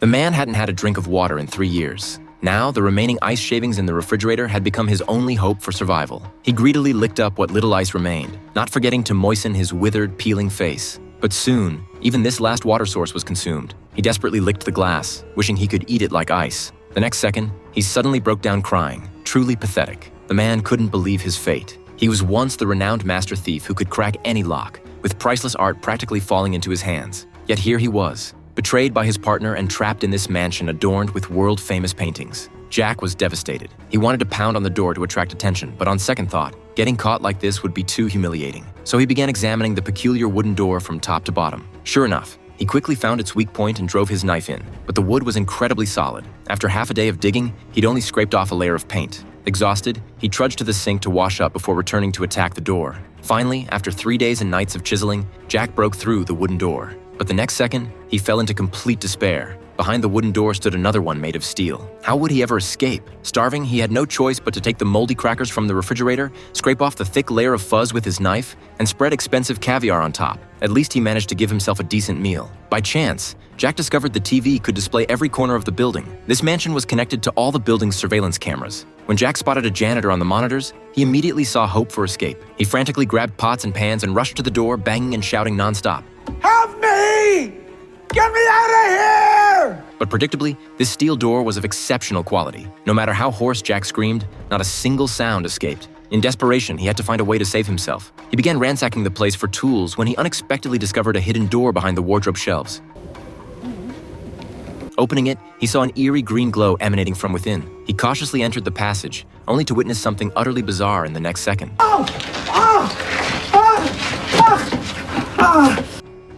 The man hadn't had a drink of water in 3 years. Now, the remaining ice shavings in the refrigerator had become his only hope for survival. He greedily licked up what little ice remained, not forgetting to moisten his withered, peeling face. But soon, even this last water source was consumed. He desperately licked the glass, wishing he could eat it like ice. The next second, he suddenly broke down crying, truly pathetic. The man couldn't believe his fate. He was once the renowned master thief who could crack any lock, with priceless art practically falling into his hands. Yet here he was, betrayed by his partner and trapped in this mansion adorned with world-famous paintings. Jack was devastated. He wanted to pound on the door to attract attention, but on second thought, getting caught like this would be too humiliating. So he began examining the peculiar wooden door from top to bottom. Sure enough, he quickly found its weak point and drove his knife in, but the wood was incredibly solid. After half a day of digging, he'd only scraped off a layer of paint. Exhausted, he trudged to the sink to wash up before returning to attack the door. Finally, after 3 days and nights of chiseling, Jack broke through the wooden door. But the next second, he fell into complete despair. Behind the wooden door stood another one made of steel. How would he ever escape? Starving, he had no choice but to take the moldy crackers from the refrigerator, scrape off the thick layer of fuzz with his knife, and spread expensive caviar on top. At least he managed to give himself a decent meal. By chance, Jack discovered the TV could display every corner of the building. This mansion was connected to all the building's surveillance cameras. When Jack spotted a janitor on the monitors, he immediately saw hope for escape. He frantically grabbed pots and pans and rushed to the door, banging and shouting nonstop. Help me! Get me out of here! But predictably, this steel door was of exceptional quality. No matter how hoarse Jack screamed, not a single sound escaped. In desperation, he had to find a way to save himself. He began ransacking the place for tools when he unexpectedly discovered a hidden door behind the wardrobe shelves. Opening it, he saw an eerie green glow emanating from within. He cautiously entered the passage, only to witness something utterly bizarre in the next second. Oh! Oh! Ah! Ah! Ah!